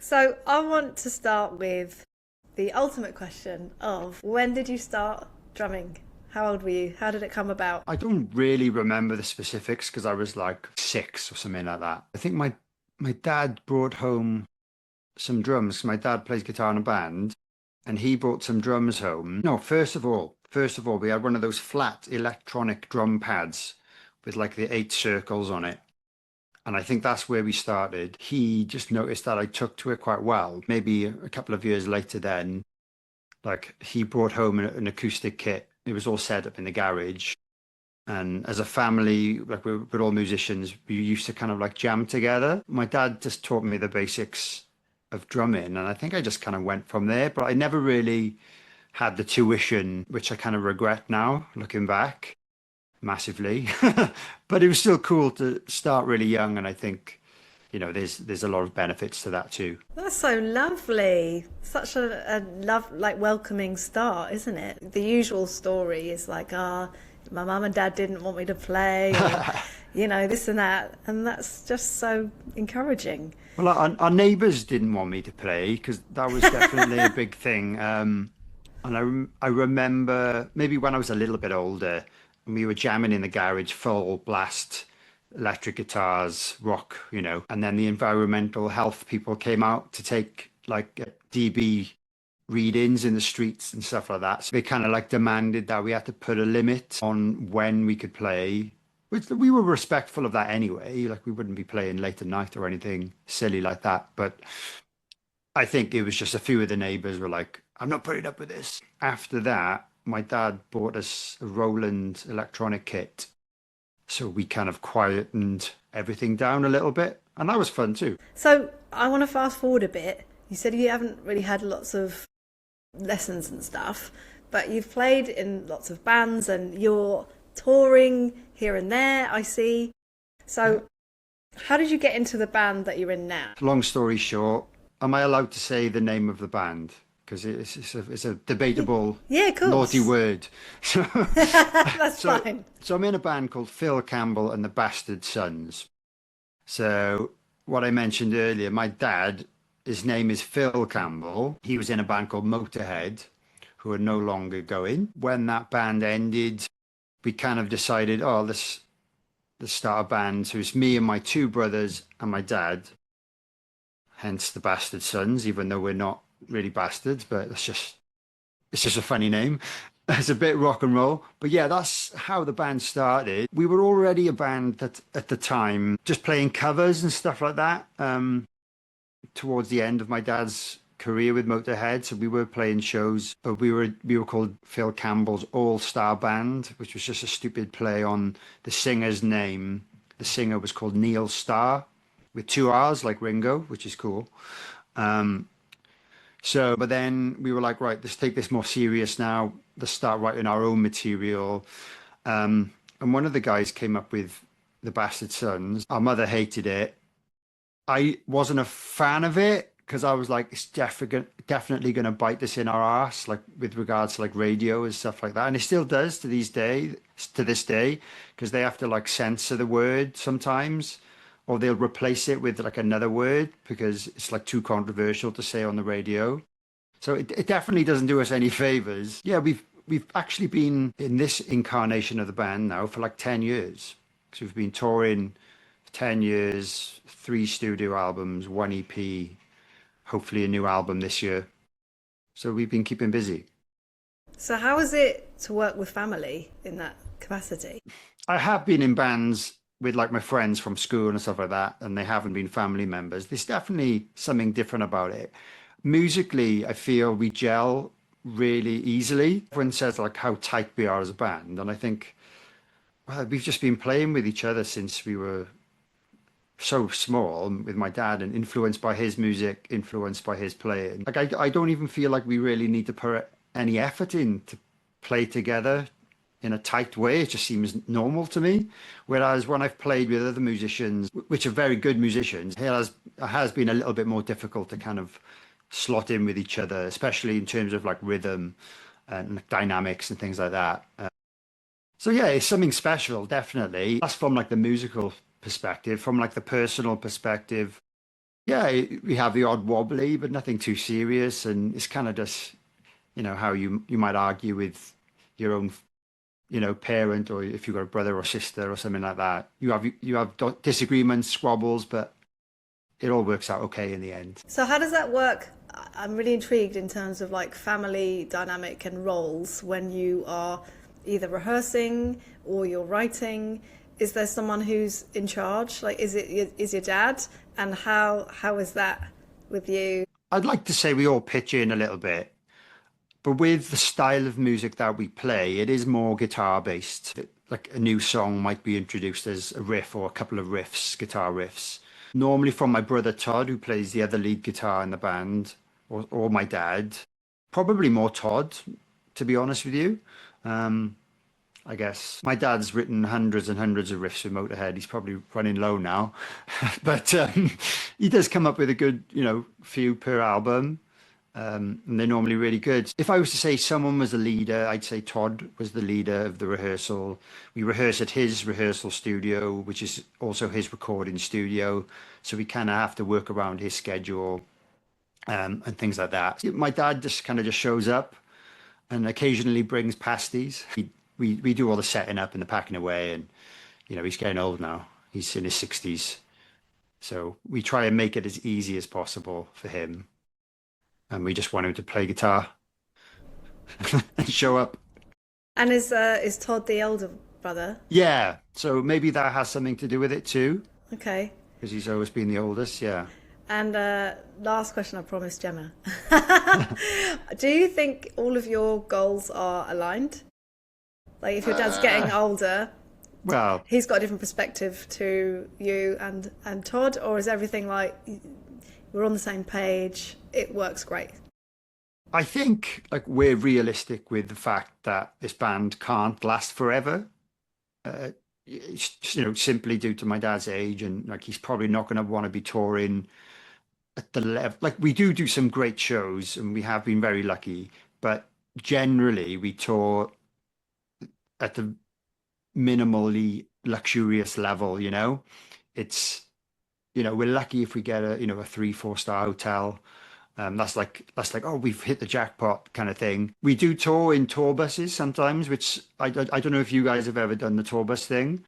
So I want to start with the ultimate question of when did you start drumming? How old were you? How did it come about? I don't really remember the specifics because I was like six or something like that. I think my dad brought home some drums. My dad plays guitar in a band, and he brought some drums home. No, first of all, we had one of those flat electronic drum pads with like the eight circles on it. And I think that's where we started. He just noticed that I took to it quite well. Maybe a couple of years later, then, like he brought home an acoustic kit. It was all set up in the garage. And as a family, like we're all musicians, we used to kind of like jam together. My dad just taught me the basics of drumming, and I think I just kind of went from there. But I never really had the tuition, which I kind of regret now, looking back massively. But it was still cool to start really young, and I think, there's a lot of benefits to that too. That's so lovely. Such a love, like welcoming start, isn't it? The usual story is like, my mum and dad didn't want me to play, or, this and that. And that's just so encouraging. Well, our neighbours didn't want me to play because that was definitely a big thing. And I remember maybe when I was a little bit older, and we were jamming in the garage, full blast, electric guitars, rock, and then the environmental health people came out to take like dB readings in the streets and stuff like that. So they kind of like demanded that we had to put a limit on when we could play, which we were respectful of that anyway. Like we wouldn't be playing late at night or anything silly like that. But I think it was just a few of the neighbors were like, I'm not putting up with this. After that, my dad bought us a Roland electronic kit. So we kind of quietened everything down a little bit. And that was fun too. So I want to fast forward a bit. You said you haven't really had lots of lessons and stuff, but you've played in lots of bands and you're touring here and there, I see. So how did you get into the band that you're in now? Long story short, am I allowed to say the name of the band? Because it's a debatable, Yeah, of naughty course. word. So, That's so, fine. so I'm in a band called Phil Campbell and the Bastard Sons. So what I mentioned earlier, my dad, his name is Phil Campbell. He was in a band called Motörhead, who are no longer going. When that band ended, we kind of decided, let's start a band. So it's me and my two brothers and my dad, hence the Bastard Sons, even though we're not really bastards, but it's just a funny name. It's a bit rock and roll. But yeah, that's how the band started. We were already a band that at the time just playing covers and stuff like that. Towards the end of my dad's career with Motorhead, so we were playing shows, but we were called Phil Campbell's All Star Band, which was just a stupid play on the singer's name. The singer was called Neil Starr with two R's like Ringo, which is cool. But then we were like, right, let's take this more serious now. Let's start writing our own material. And one of the guys came up with the Bastard Sons. Our mother hated it. I wasn't a fan of it because I was like, it's definitely going to bite us in our ass, like with regards to like radio and stuff like that. And it still does to this day, because they have to like censor the word sometimes, or they'll replace it with like another word because it's like too controversial to say on the radio. So it definitely doesn't do us any favors. Yeah, we've actually been in this incarnation of the band now for like 10 years. So we've been touring 10 years, three studio albums, one EP, hopefully a new album this year. So we've been keeping busy. So how is it to work with family in that capacity? I have been in bands with like my friends from school and stuff like that, and they haven't been family members. There's definitely something different about it. Musically, I feel we gel really easily. Everyone says like how tight we are as a band, and I think, well, we've just been playing with each other since we were so small with my dad, and influenced by his music, influenced by his playing. Like I don't even feel like we really need to put any effort in to play together in a tight way. It just seems normal to me. Whereas when I've played with other musicians, which are very good musicians, it has been a little bit more difficult to kind of slot in with each other, especially in terms of like rhythm and dynamics and things like that. So yeah, it's something special, definitely. That's from like the musical perspective. From like the personal perspective, Yeah, we have the odd wobbly, but nothing too serious, and it's kind of just, how you might argue with your own, parent, or if you've got a brother or sister or something like that. You have disagreements, squabbles, but it all works out okay in the end. So how does that work? I'm really intrigued in terms of like family dynamic and roles when you are either rehearsing or you're writing. Is there someone who's in charge? Like, is your dad? And how is that with you? I'd like to say we all pitch in a little bit, but with the style of music that we play, it is more guitar based. Like a new song might be introduced as a riff or a couple of riffs, guitar riffs. Normally from my brother Todd, who plays the other lead guitar in the band, or my dad. Probably more Todd, to be honest with you. Um, I guess my dad's written hundreds and hundreds of riffs with Motörhead. He's probably running low now, but he does come up with a good, few per album. And they're normally really good. If I was to say someone was a leader, I'd say Todd was the leader of the rehearsal. We rehearse at his rehearsal studio, which is also his recording studio. So we kind of have to work around his schedule, and things like that. My dad just kind of just shows up and occasionally brings pasties. We do all the setting up and the packing away, and he's getting old now. He's in his 60s. So we try and make it as easy as possible for him. And we just want him to play guitar and show up. And is Todd the elder brother? Yeah, so maybe that has something to do with it too, Okay. because he's always been the oldest. Yeah. And last question, I promised Gemma. Do you think all of your goals are aligned? Like if your dad's getting older, Well, he's got a different perspective to you and Todd, or is everything like we're on the same page? It works great. I think like we're realistic with the fact that this band can't last forever. Uh, it's, simply due to my dad's age, and like he's probably not going to want to be touring at the level. Like we do some great shows, and we have been very lucky, but generally we tour at the minimally luxurious level. It's we're lucky if we get a 3-4 star hotel. That's like, oh, we've hit the jackpot kind of thing. We do tour in tour buses sometimes, which I don't know if you guys have ever done the tour bus thing,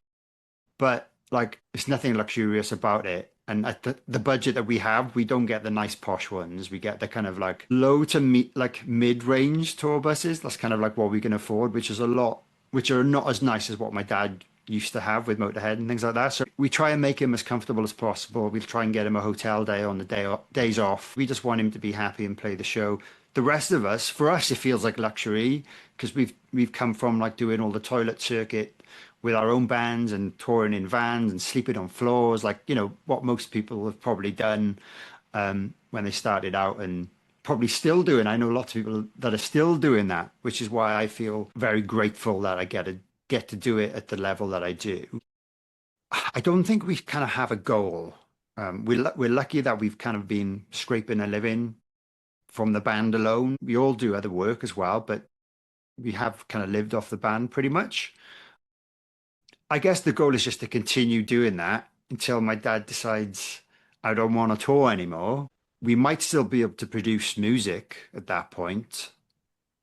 but like it's nothing luxurious about it. And at the budget that we have, we don't get the nice posh ones. We get the kind of like low to mid-range tour buses. That's kind of like what we can afford, which are not as nice as what my dad used to have with Motorhead and things like that. So we try and make him as comfortable as possible. We try and get him a hotel day on the days off. We just want him to be happy and play the show. The rest of us, for us, it feels like luxury because we've come from like doing all the toilet circuit with our own bands and touring in vans and sleeping on floors, like what most people have probably done when they started out and probably still doing. I know lots of people that are still doing that, which is why I feel very grateful that I get to do it at the level that I do. I don't think we kind of have a goal. We're lucky that we've kind of been scraping a living from the band alone. We all do other work as well, but we have kind of lived off the band pretty much. I guess the goal is just to continue doing that until my dad decides I don't want to tour anymore. We might still be able to produce music at that point,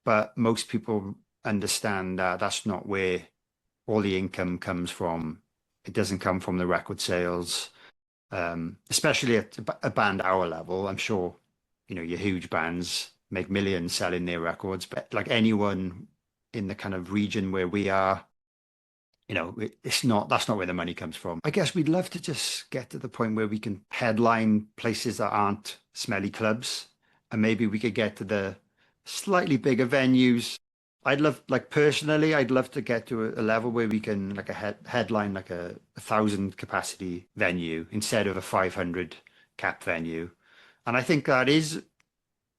but most people understand that that's not where all the income comes from. It doesn't come from the record sales, especially at a band our level. I'm sure, your huge bands make millions selling their records, but like anyone in the kind of region where we are, that's not where the money comes from. I guess we'd love to just get to the point where we can headline places that aren't smelly clubs, and maybe we could get to the slightly bigger venues. Personally, I'd love to get to a level where we can like headline like a 1,000 capacity venue instead of a 500 cap venue. And I think that is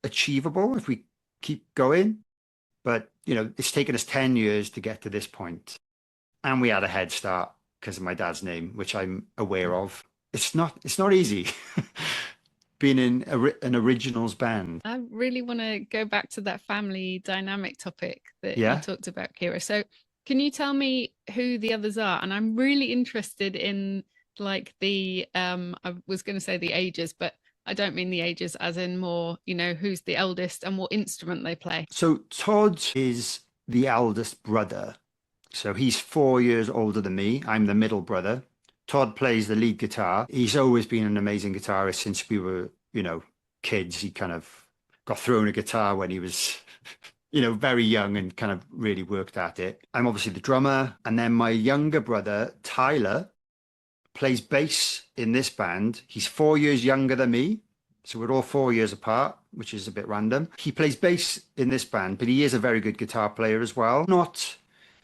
achievable if we keep going. But, it's taken us 10 years to get to this point. And we had a head start because of my dad's name, which I'm aware of. It's not easy being in an originals band. I really want to go back to that family dynamic topic that you Yeah. talked about, Kira. So can you tell me who the others are? And I'm really interested in like I was going to say the ages, but I don't mean the ages, as in more, who's the eldest and what instrument they play. So Todd is the eldest brother. So he's 4 years older than me. I'm the middle brother. Todd plays the lead guitar. He's always been an amazing guitarist since we were, kids. He kind of got thrown a guitar when he was, very young and kind of really worked at it. I'm obviously the drummer. And then my younger brother, Tyler, plays bass in this band. He's 4 years younger than me. So we're all 4 years apart, which is a bit random. He plays bass in this band, but he is a very good guitar player as well. Not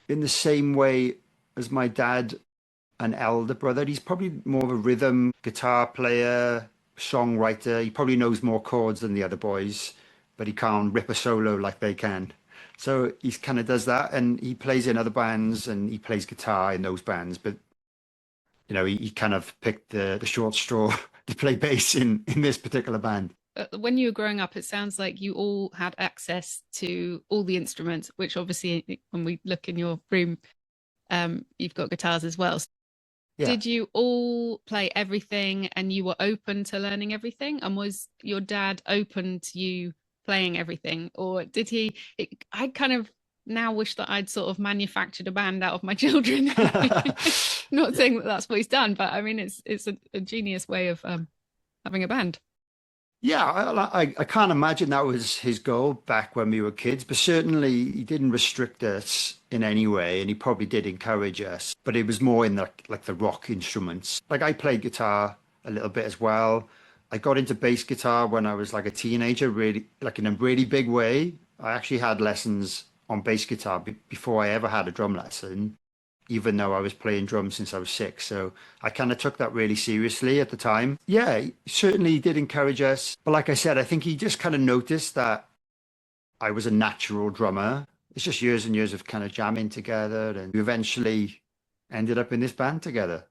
in the same way as my dad, an elder brother. He's probably more of a rhythm guitar player, songwriter. He probably knows more chords than the other boys, but he can't rip a solo like they can. So he kind of does that, and he plays in other bands and he plays guitar in those bands. But he kind of picked the short straw to play bass in this particular band. When you were growing up, it sounds like you all had access to all the instruments, which obviously, when we look in your room, you've got guitars as well. Yeah. Did you all play everything and you were open to learning everything? And was your dad open to you playing everything? Or did he? I kind of now wish that I'd sort of manufactured a band out of my children. Not saying that that's what he's done, but I mean, it's a genius way of having a band. Yeah, I can't imagine that was his goal back when we were kids, but certainly he didn't restrict us in any way, and he probably did encourage us, but it was more in the rock instruments. Like I played guitar a little bit as well. I got into bass guitar when I was like a teenager, really, like in a really big way. I actually had lessons on bass guitar before I ever had a drum lesson, even though I was playing drums since I was 6. So I kind of took that really seriously at the time. Yeah, he certainly did encourage us. But like I said, I think he just kind of noticed that I was a natural drummer. It's just years and years of kind of jamming together, and we eventually ended up in this band together.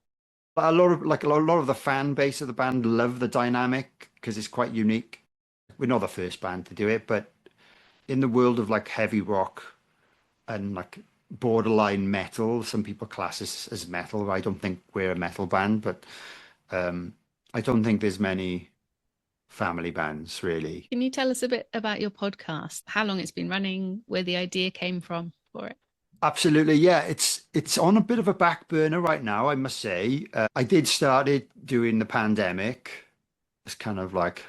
But a lot of the fan base of the band love the dynamic because it's quite unique. We're not the first band to do it, but in the world of like heavy rock and like borderline metal, some people class us as metal. I don't think we're a metal band, but I don't think there's many family bands really. Can you tell us a bit about your podcast, how long it's been running, where the idea came from for it? Absolutely, yeah. It's on a bit of a back burner right now, I must say. I did start it during the pandemic. It's kind of like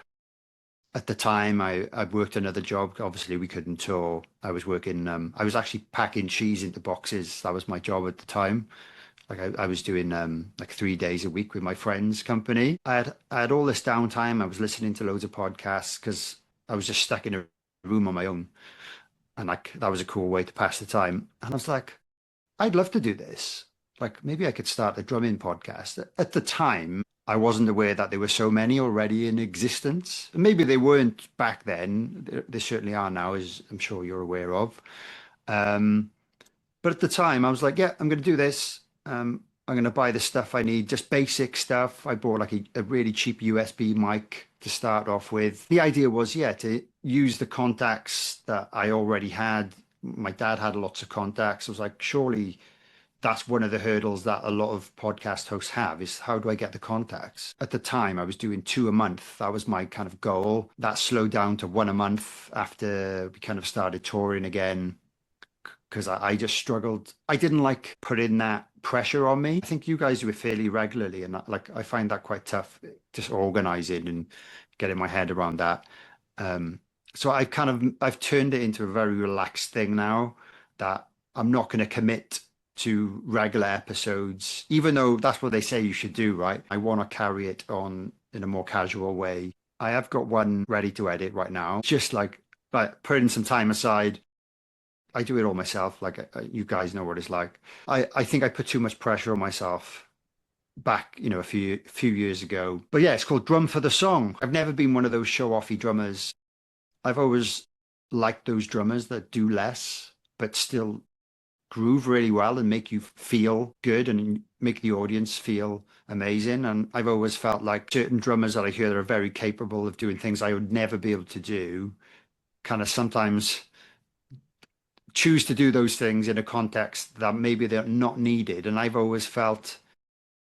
at the time I worked another job. Obviously, we couldn't tour. I was working. I was actually packing cheese into boxes. That was my job at the time. Like I was doing like 3 days a week with my friend's company. I had all this downtime. I was listening to loads of podcasts because I was just stuck in a room on my own, and like that was a cool way to pass the time. And I was like, I'd love to do this. Like maybe I could start a drumming podcast. At the time, I wasn't aware that there were so many already in existence. Maybe they weren't back then. There certainly are now, as I'm sure you're aware of. Um, but at the time, I was like, yeah, I'm going to do this. I'm going to buy the stuff I need, just basic stuff. I bought like a really cheap USB mic to start off with. The idea was, yeah, to use the contacts that I already had. My dad had lots of contacts. I was like, surely that's one of the hurdles that a lot of podcast hosts have is how do I get the contacts? At the time, I was doing 2 a month. That was my kind of goal. That slowed down to 1 a month after we kind of started touring again because I just struggled. I didn't like putting that pressure on me. I think you guys do it fairly regularly, and I find that quite tough, just organizing and getting my head around that. So I've turned it into a very relaxed thing now that I'm not going to commit to regular episodes, even though that's what they say you should do, right? I want to carry it on in a more casual way. I have got one ready to edit right now, just like putting some time aside. I do it all myself. Like you guys know what it's like. I think I put too much pressure on myself back, a few years ago. But yeah, it's called Drum for the Song. I've never been one of those show-offy drummers. I've always liked those drummers that do less, but still groove really well and make you feel good and make the audience feel amazing. And I've always felt like certain drummers that I hear that are very capable of doing things I would never be able to do, kind of sometimes choose to do those things in a context that maybe they're not needed. And I've always felt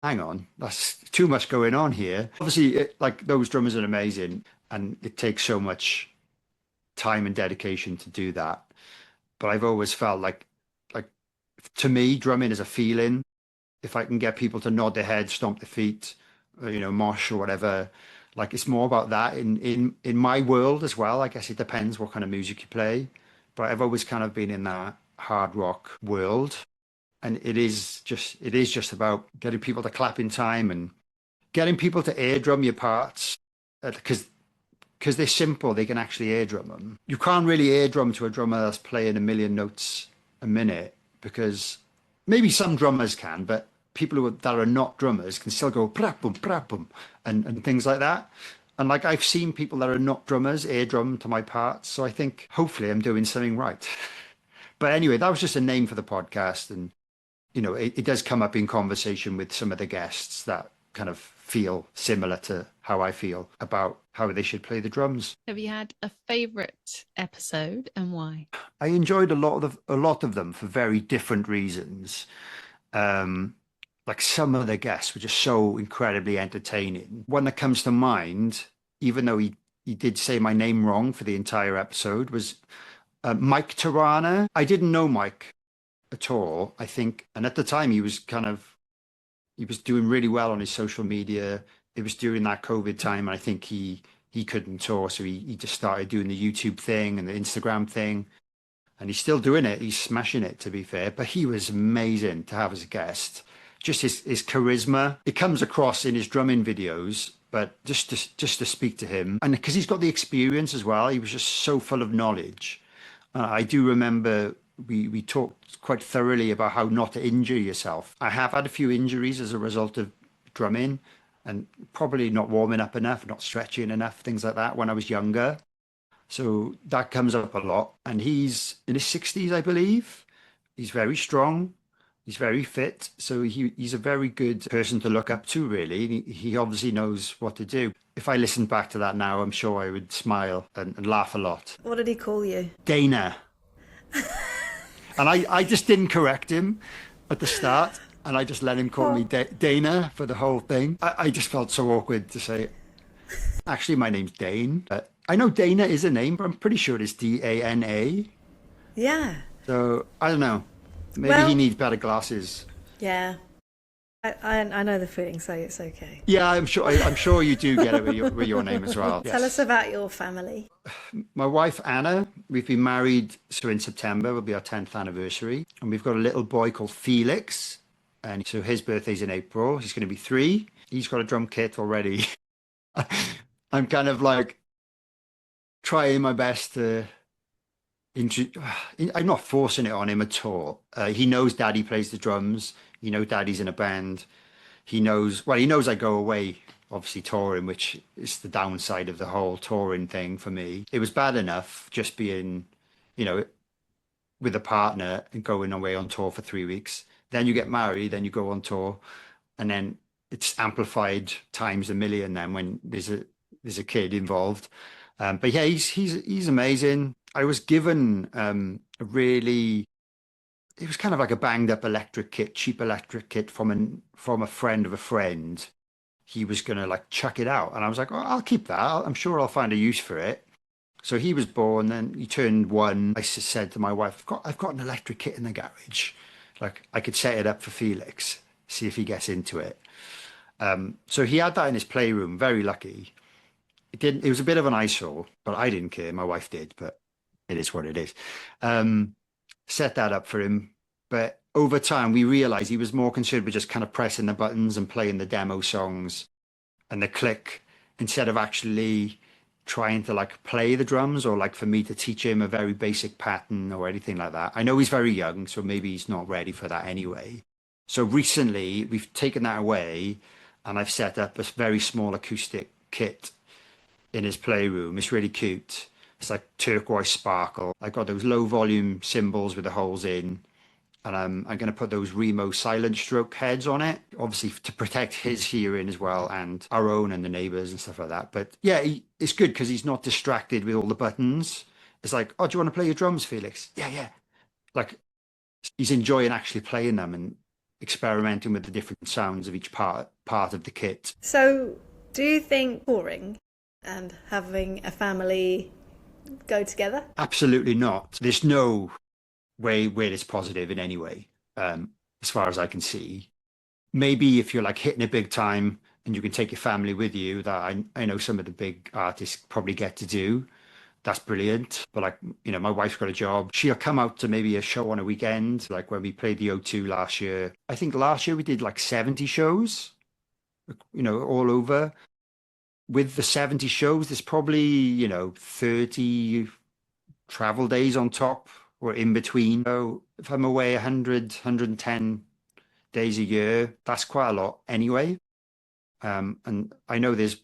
hang on, that's too much going on here. Obviously, like those drummers are amazing, and it takes so much time and dedication to do that. But I've always felt like to me, drumming is a feeling. If I can get people to nod their head, stomp their feet, mosh or whatever, like it's more about that in my world as well. I guess it depends what kind of music you play, but I've always kind of been in that hard rock world, and it is just about getting people to clap in time and getting people to air drum your parts because they're simple. They can actually air drum them. You can't really air drum to a drummer that's playing a million notes a minute because maybe some drummers can, but people that are not drummers can still go pra boom and things like that. And like I've seen people that are not drummers air drum to my parts, so I think hopefully I'm doing something right. But anyway, that was just a name for the podcast, and it does come up in conversation with some of the guests that kind of feel similar to how I feel about how they should play the drums. Have you had a favorite episode and why? I enjoyed a lot of them for very different reasons. Um, like some of the guests were just so incredibly entertaining. One that comes to mind, even though he did say my name wrong for the entire episode, was Mike Tirana. I didn't know Mike at all, I think, and at the time he was doing really well on his social media. It was during that COVID time, and I think he couldn't tour, so he just started doing the YouTube thing and the Instagram thing, and he's still doing it. He's smashing it, to be fair. But he was amazing to have as a guest. Just his charisma, it comes across in his drumming videos. But just to speak to him, and because he's got the experience as well, he was just so full of knowledge. I do remember we talked quite thoroughly about how not to injure yourself. I have had a few injuries as a result of drumming and probably not warming up enough, not stretching enough, things like that when I was younger. So that comes up a lot. And he's in his 60s, I believe. He's very strong. He's very fit. So he's a very good person to look up to, really. He obviously knows what to do. If I listened back to that now, I'm sure I would smile and laugh a lot. What did he call you? Dana. And I just didn't correct him at the start. And I just let him call me Dana for the whole thing. I just felt so awkward to say, actually, my name's Dane. I know Dana is a name, but I'm pretty sure it's Dana. Yeah. So I don't know. Maybe he needs better glasses. Yeah. I know the feeling, so it's okay. Yeah, I'm sure you do get it with your name as well. Tell us about your family. My wife, Anna, we've been married, so in September will be our 10th anniversary. And we've got a little boy called Felix. And so his birthday's in April. He's going to be 3. He's got a drum kit already. I'm kind of like trying my best to I'm not forcing it on him at all. He knows Daddy plays the drums. You know, Daddy's in a band. He knows I go away, obviously touring, which is the downside of the whole touring thing for me. It was bad enough just being, with a partner and going away on tour for 3 weeks. Then you get married, then you go on tour, and then it's amplified times a million then when there's a kid involved. But yeah, he's amazing. I was given it was kind of like a banged up cheap electric kit from a friend of a friend. He was gonna like chuck it out, and I was like, oh, I'll keep that. I'm sure I'll find a use for it. So he was born, then he turned 1. I said to my wife, I've got an electric kit in the garage. Like I could set it up for Felix, see if he gets into it. So he had that in his playroom, very lucky. It was a bit of an eyesore, but I didn't care. My wife did, but it is what it is. Set that up for him. But over time, we realized he was more concerned with just kind of pressing the buttons and playing the demo songs and the click instead of actually trying to like play the drums or like for me to teach him a very basic pattern or anything like that. I know he's very young, so maybe he's not ready for that anyway. So recently, we've taken that away and I've set up a very small acoustic kit in his playroom. It's really cute. It's like turquoise sparkle. I got those low volume cymbals with the holes in, and I'm going to put those Remo silent stroke heads on it, obviously to protect his hearing as well and our own and the neighbors and stuff like that. But yeah, it's good because he's not distracted with all the buttons. It's like, oh, do you want to play your drums, Felix? Yeah. Like he's enjoying actually playing them, and experimenting with the different sounds of each part of the kit. So, do you think touring and having a family go together? Absolutely not. There's no way where it's positive in any way, as far as I can see. Maybe if you're like hitting it big time and you can take your family with you, that I know some of the big artists probably get to do. That's brilliant. But like, you know, my wife's got a job. She'll come out to maybe a show on a weekend, like when we played the O2 last year. I think last year we did like 70 shows, you know, all over. With the 70 shows, there's probably, you know, 30 travel days on top or in between. So if I'm away 100, 110 days a year, that's quite a lot anyway. And I know there's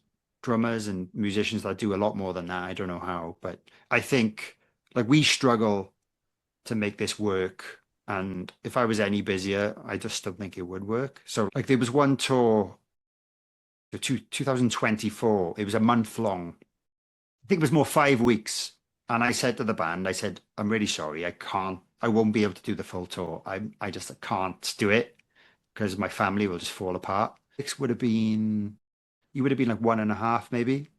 drummers and musicians that do a lot more than that. I don't know how, but I think like we struggle to make this work. And if I was any busier, I just don't think it would work. So like there was one tour, 2024, it was a month long. I think it was more 5 weeks. And I said to the band, I said, I'm really sorry, I won't be able to do the full tour. I just can't do it because my family will just fall apart. It would have been, you would have been like 1.5 maybe.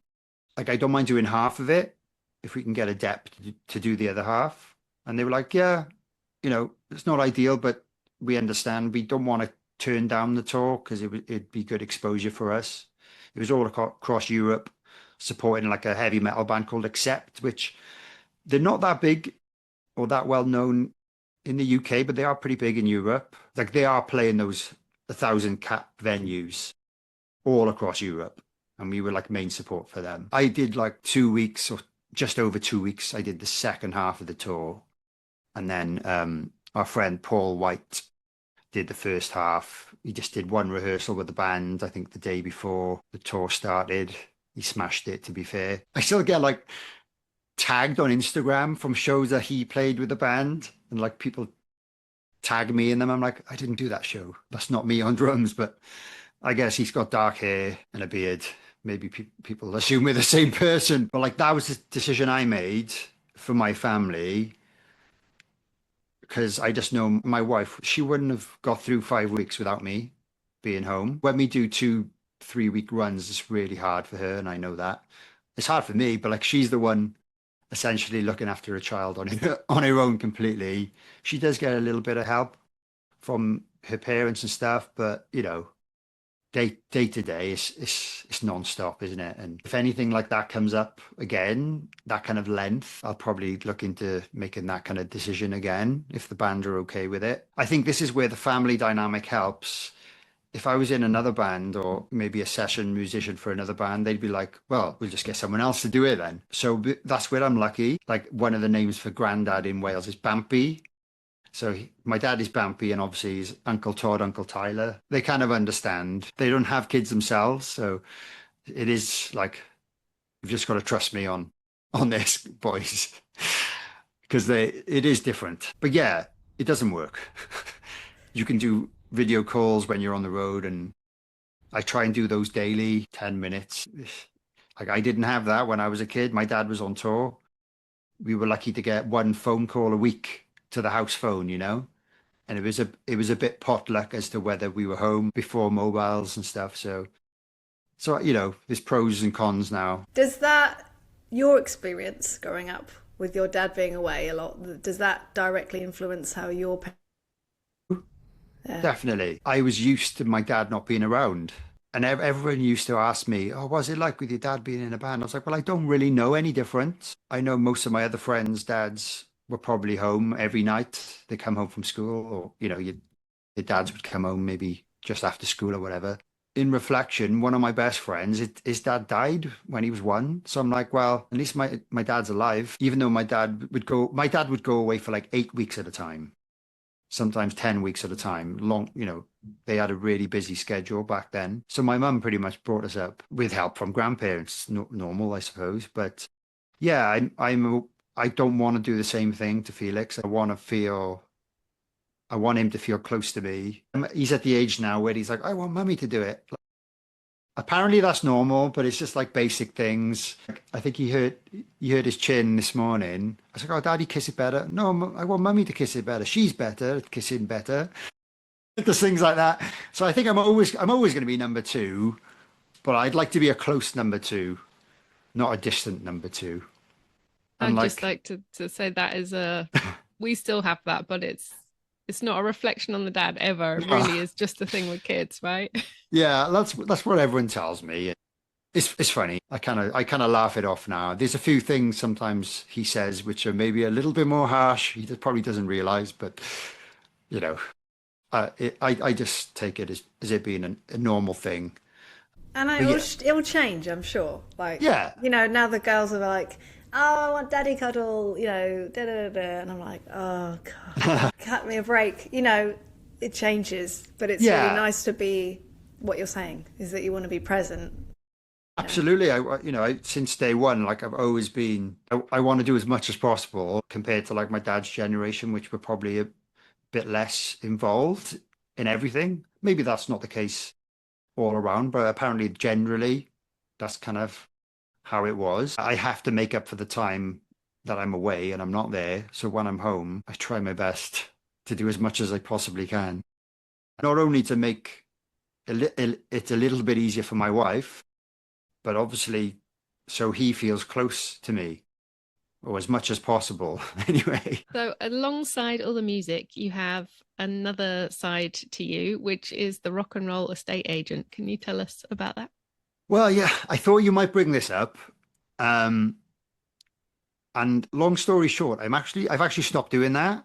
Like I don't mind doing half of it if we can get a depth to do the other half. And they were like, yeah, you know, it's not ideal, but we understand. We don't want to turn down the tour because it'd be good exposure for us. It was all across Europe, supporting like a heavy metal band called Accept, which they're not that big or that well known in the UK, but they are pretty big in Europe. Like they are playing those 1,000-cap venues all across Europe. And we were like main support for them. I did like 2 weeks or just over 2 weeks. I did the second half of the tour. And then our friend Paul White did the first half. He just did one rehearsal with the band, I think the day before the tour started. He smashed it, to be fair. I still get like tagged on Instagram from shows that he played with the band. And like people tag me in them. I'm like, I didn't do that show. That's not me on drums. But I guess he's got dark hair and a beard. Maybe people assume we're the same person. But like that was the decision I made for my family. Because I just know my wife, she wouldn't have got through 5 weeks without me being home. When we do 2-3 week runs, it's really hard for her, and I know that. It's hard for me, but like she's the one essentially looking after a child on her own completely. She does get a little bit of help from her parents and stuff, but you know, day to day, it's non-stop, isn't it? And if anything like that comes up again, that kind of length, I'll probably look into making that kind of decision again if the band are okay with it. I think this is where the family dynamic helps. If I was in another band or maybe a session musician for another band, they'd be like, well, we'll just get someone else to do it then. So that's where I'm lucky. Like one of the names for granddad in Wales is Bampy. So my dad is Bampy and obviously he's Uncle Todd, Uncle Tyler. They kind of understand. They don't have kids themselves. So it is like, you've just got to trust me on this, boys, because it is different. But yeah, it doesn't work. You can do video calls when you're on the road and I try and do those daily, 10 minutes. Like I didn't have that when I was a kid. My dad was on tour. We were lucky to get one phone call a week to the house phone, you know, and it was a bit potluck as to whether we were home before mobiles and stuff. So you know, there's pros and cons now. Does that, your experience growing up with your dad being away a lot, does that directly influence how your parents? Definitely. I was used to my dad not being around. And everyone used to ask me, oh, what's it like with your dad being in a band? I was like, well, I don't really know any different. I know most of my other friends' dads were probably home every night. They come home from school or, you know, your dads would come home maybe just after school or whatever. In reflection, one of my best friends, his dad died when he was 1. So I'm like, well, at least my dad's alive, even though my dad would go away for like 8 weeks at a time, sometimes 10 weeks at a time. Long, you know, they had a really busy schedule back then. So my mum pretty much brought us up with help from grandparents, normal, I suppose. But yeah, I don't want to do the same thing to Felix. I want him to feel close to me. He's at the age now where he's like, I want mummy to do it. Apparently that's normal, but it's just like basic things. I think he hurt his chin this morning. I was like, oh, daddy, kiss it better. No, I want mummy to kiss it better. She's better at kissing better. There's things like that. So I think I'm always going to be number two, but I'd like to be a close number two, not a distant number two. And I'd just like, like to say that is a we still have that, but it's not a reflection on the dad ever. It really is just a thing with kids, right? yeah, that's what everyone tells me. It's funny. I kind of laugh it off now. There's a few things sometimes he says which are maybe a little bit more harsh. He probably doesn't realize, but you know, I just take it as it being a normal thing. And But yeah, it'll change, I'm sure. Like, yeah, now the girls are like, oh, I want daddy cuddle, da da da da. And I'm like, oh, God, cut me a break. It changes, but it's really yeah, nice to be what you're saying, is that you want to be present. absolutely. Since day one, like I've always been, I want to do as much as possible compared to like my dad's generation, which were probably a bit less involved in everything. Maybe that's not the case all around, but apparently generally that's kind of how it was. I have to make up for the time that I'm away and I'm not there. So when I'm home, I try my best to do as much as I possibly can. Not only to make it a little bit easier for my wife, but obviously so he feels close to me or as much as possible anyway. So alongside all the music, you have another side to you, which is the rock and roll estate agent. Can you tell us about that? Well, yeah, I thought you might bring this up. Um, and long story short, I've actually stopped doing that Okay.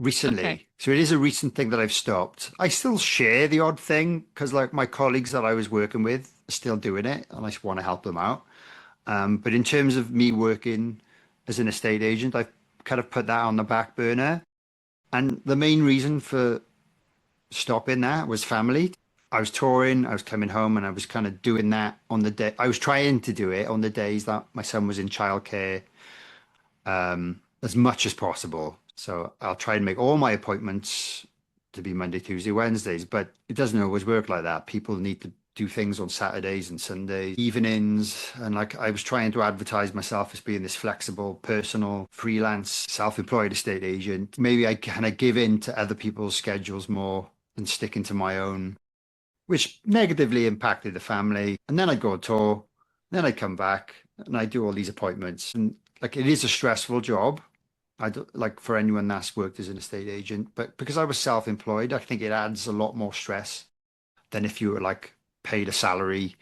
recently. So it is a recent thing that I've stopped. I still share the odd thing because like my colleagues that I was working with are still doing it and I just want to help them out. But in terms of me working as an estate agent, I've kind of put that on the back burner. And the main reason for stopping that was family. I was touring, I was coming home, and I was kind of doing that on the day. I was trying to do it on the days that my son was in childcare, as much as possible. So I'll try and make all my appointments to be Monday, Tuesday, Wednesdays, but it doesn't always work like that. People need to do things on Saturdays and Sundays, evenings. And like I was trying to advertise myself as being this flexible, personal, freelance, self-employed estate agent. Maybe I kind of give in to other people's schedules more and stick into my own, which negatively impacted the family. And then I'd go on tour, then I'd come back and I'd do all these appointments. And like it is a stressful job. I don't, like for anyone that's worked as an estate agent, but because I was self-employed, I think it adds a lot more stress than if you were like paid a salary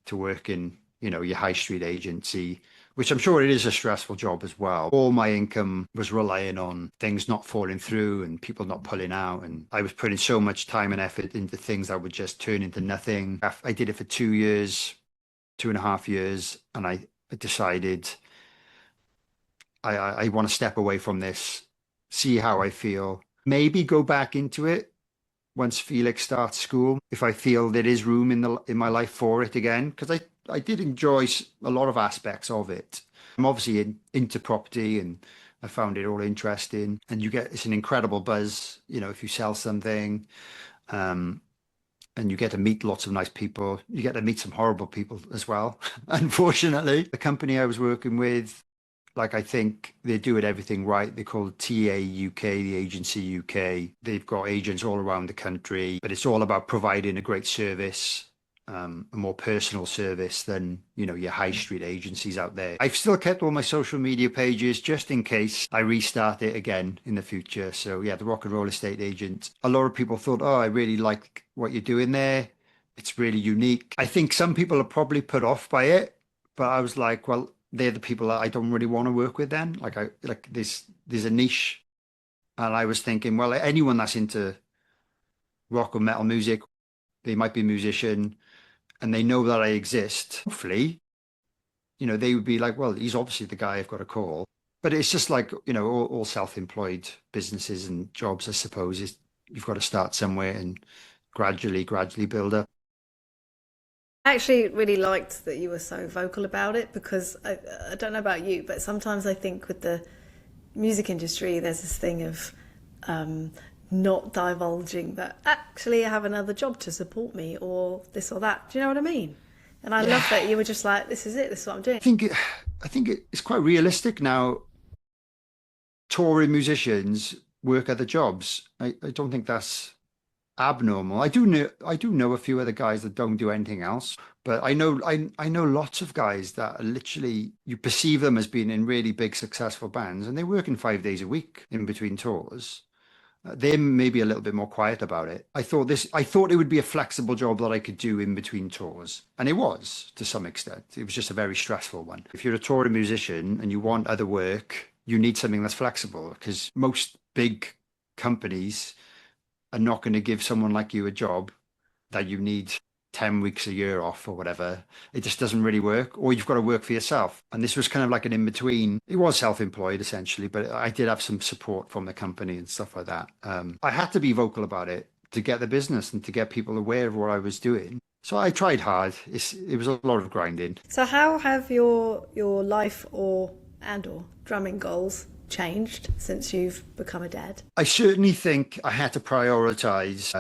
to work in, your high street agency, which I'm sure it is a stressful job as well. All my income was relying on things not falling through and people not pulling out. And I was putting so much time and effort into things that would just turn into nothing. I did it for 2 years, 2.5 years, and I decided I want to step away from this, see how I feel, maybe go back into it once Felix starts school, if I feel there is room in my life for it again, because I did enjoy a lot of aspects of it. I'm obviously into property and I found it all interesting. And it's an incredible buzz, if you sell something, um, and you get to meet lots of nice people. You get to meet some horrible people as well. Unfortunately, the company I was working with, like I think they're doing everything right. They're called TA UK, the agency UK. They've got agents all around the country, but it's all about providing a great service, a more personal service than, your high street agencies out there. I've still kept all my social media pages just in case I restart it again in the future. So yeah, the Rock and Roll Estate Agent. A lot of people thought, oh, I really like what you're doing there. It's really unique. I think some people are probably put off by it, but I was like, well, they're the people that I don't really want to work with then. Like there's a niche. And I was thinking, well, anyone that's into rock or metal music, they might be a musician and they know that I exist. Hopefully, they would be like, well, he's obviously the guy I've got to call. But it's just like, all self-employed businesses and jobs, I suppose, is you've got to start somewhere and gradually build up. I actually really liked that you were so vocal about it because I don't know about you, but sometimes I think with the music industry, there's this thing of um, not divulging that actually I have another job to support me or this or that. Do you know what I mean? And I love Yeah, that you were just like, this is it, this is what I'm doing. I think it's quite realistic now. Touring musicians work other jobs. I don't think that's abnormal. I do know a few other guys that don't do anything else, but I know lots of guys that are literally, you perceive them as being in really big successful bands, and they're working 5 days a week in between tours. They're maybe a little bit more quiet about it. I thought it would be a flexible job that I could do in between tours. And it was to some extent. It was just a very stressful one. If you're a touring musician and you want other work, you need something that's flexible because most big companies are not going to give someone like you a job that you need 10 weeks a year off or whatever. It just doesn't really work, or you've got to work for yourself. And this was kind of like an in between. It was self-employed essentially, but I did have some support from the company and stuff like that. I had to be vocal about it to get the business and to get people aware of what I was doing. So I tried hard. It was a lot of grinding. So how have your life or drumming goals changed since you've become a dad? I certainly think I had to prioritize.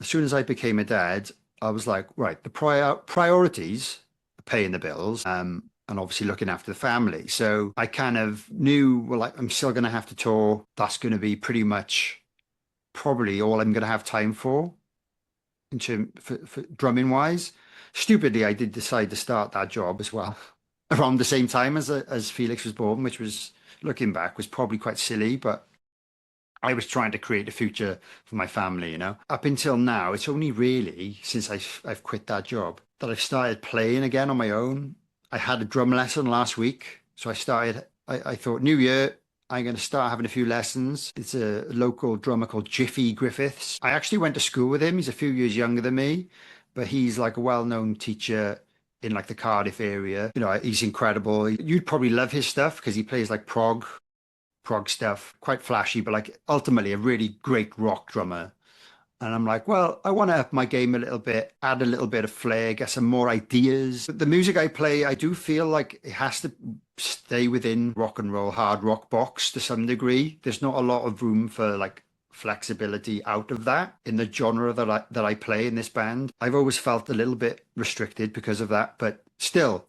As soon as I became a dad, I was like, right, the priorities are paying the bills, and obviously looking after the family. So I kind of knew, well, like, I'm still going to have to tour. That's going to be pretty much probably all I'm going to have time for in terms for drumming wise. Stupidly, I did decide to start that job as well around the same time as Felix was born, which was, looking back, was probably quite silly, but I was trying to create a future for my family, you know. Up until now, it's only really since I've quit that job that I've started playing again on my own. I had a drum lesson last week, so I thought, New Year, I'm going to start having a few lessons. It's a local drummer called Jiffy Griffiths. I actually went to school with him. He's a few years younger than me, but he's like a well-known teacher in like the Cardiff area. You know, he's incredible. You'd probably love his stuff because he plays like prog stuff, quite flashy, but like ultimately a really great rock drummer. And I'm like, well, I want to up my game a little bit, add a little bit of flair, get some more ideas. But the music I play, I do feel like it has to stay within rock and roll, hard rock box to some degree. There's not a lot of room for like flexibility out of that in the genre that I play in this band. I've always felt a little bit restricted because of that, but still,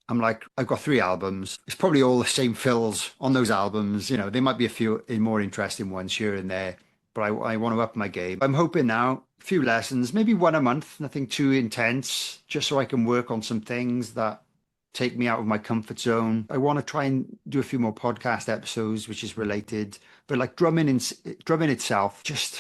I'm like, I've got 3 albums. It's probably all the same fills on those albums. You know, there might be a few more interesting ones here and there, but I want to up my game. I'm hoping now, a few lessons, maybe one a month, nothing too intense, just so I can work on some things that take me out of my comfort zone. I want to try and do a few more podcast episodes, which is related, but like drumming itself, just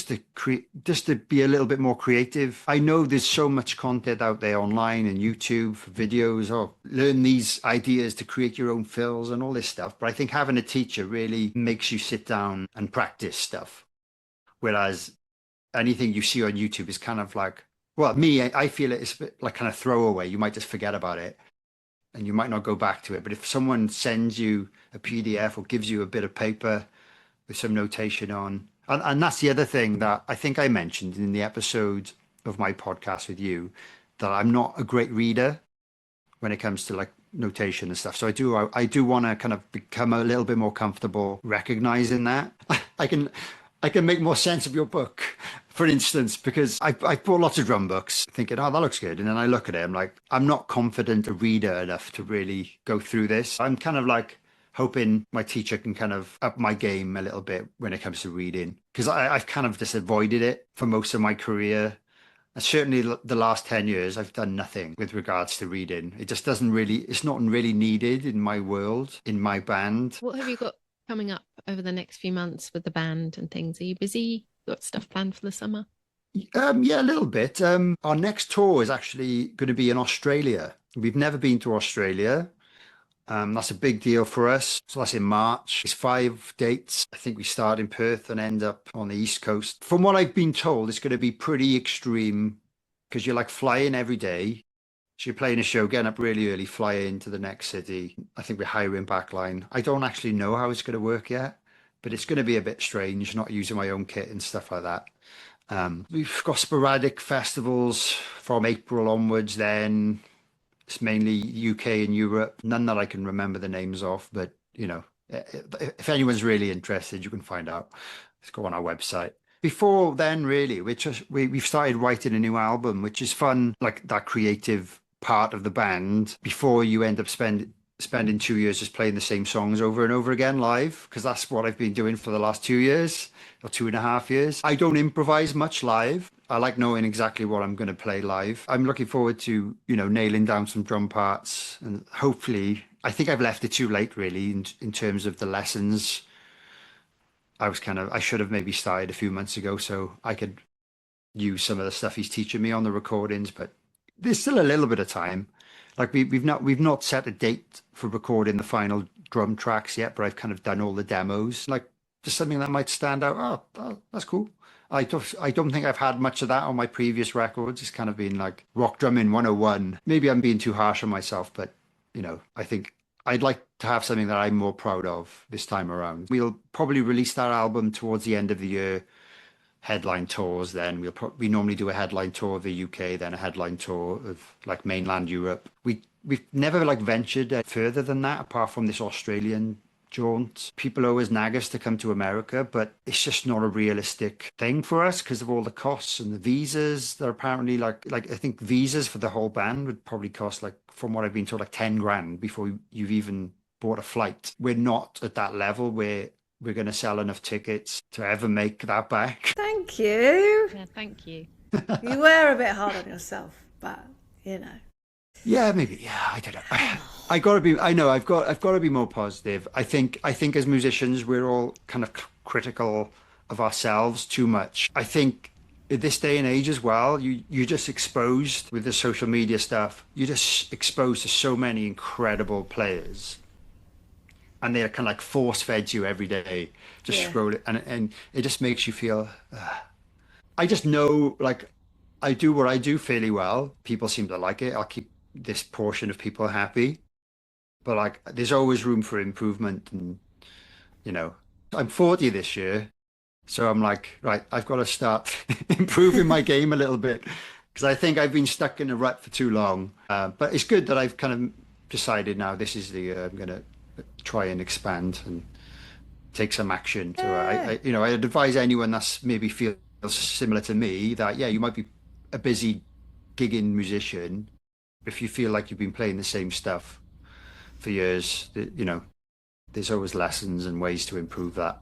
to be a little bit more creative. I know there's so much content out there online and YouTube for videos, or learn these ideas to create your own fills and all this stuff. But I think having a teacher really makes you sit down and practice stuff. Whereas anything you see on YouTube is kind of like, well, I feel it's a bit like kind of throwaway. You might just forget about it and you might not go back to it. But if someone sends you a PDF or gives you a bit of paper with some notation on, and that's the other thing that I think I mentioned in the episode of my podcast with you, that I'm not a great reader when it comes to like notation and stuff. So I do want to kind of become a little bit more comfortable recognizing that. I can make more sense of your book, for instance, because I bought lots of drum books thinking, oh, that looks good. And then I look at it, I'm like, I'm not confident a reader enough to really go through this. I'm kind of like hoping my teacher can kind of up my game a little bit when it comes to reading, because I've kind of just avoided it for most of my career. And certainly the last 10 years, I've done nothing with regards to reading. It just it's not really needed in my world, in my band. What have you got coming up over the next few months with the band and things? Are you busy? Got stuff planned for the summer? Yeah, a little bit. Our next tour is actually going to be in Australia. We've never been to Australia. That's a big deal for us. So that's in March. It's 5 dates. I think we start in Perth and end up on the East Coast. From what I've been told, it's going to be pretty extreme because you're like flying every day. So you're playing a show, getting up really early, fly into the next city. I think we're hiring backline. I don't actually know how it's going to work yet, but it's going to be a bit strange not using my own kit and stuff like that. We've got sporadic festivals from April onwards then. It's mainly UK and Europe, none that I can remember the names of, but you know, if anyone's really interested, you can find out. Let's go on our website. Before then, really, we've started writing a new album, which is fun, like that creative part of the band before you end up spending 2 years just playing the same songs over and over again live, because that's what I've been doing for the last 2 years or 2.5 years. I don't improvise much live. I like knowing exactly what I'm going to play live. I'm looking forward to, nailing down some drum parts, and hopefully, I think I've left it too late really in terms of the lessons. I should have maybe started a few months ago so I could use some of the stuff he's teaching me on the recordings, but there's still a little bit of time. Like we've not set a date for recording the final drum tracks yet, but I've kind of done all the demos. Like just something that might stand out. That's cool. I don't think I've had much of that on my previous records. It's kind of been like rock drumming 101. Maybe I'm being too harsh on myself, but I think I'd like to have something that I'm more proud of this time around. We'll probably release that album towards the end of the year. Headline tours, then we normally do a headline tour of the UK, then a headline tour of like mainland Europe. We've never like ventured further than that apart from this Australian jaunt. People always nag us to come to America, but it's just not a realistic thing for us because of all the costs and the visas. They're apparently like I think visas for the whole band would probably cost, like, from what I've been told, like 10 grand before you've even bought a flight. We're not at that level where we're going to sell enough tickets to ever make that back. Thank you. Yeah, thank you. You were a bit hard on yourself, but Yeah, maybe. Yeah, I don't know. I gotta be. I know. I've got to be more positive. I think as musicians, we're all kind of critical of ourselves too much. I think at this day and age as well, you're just exposed with the social media stuff. You're just exposed to so many incredible players. And they're kind of like force fed you every day, just scroll it, and it just makes you feel. I just know, like, I do what I do fairly well. People seem to like it. I'll keep this portion of people happy, but like, there's always room for improvement. And I'm 40 this year, so I'm like, right, I've got to start improving my game a little bit because I think I've been stuck in a rut for too long. But it's good that I've kind of decided now this is the year I'm gonna try and expand and take some action. So I'd advise anyone that's maybe feels similar to me that you might be a busy gigging musician. If you feel like you've been playing the same stuff for years, there's always lessons and ways to improve that.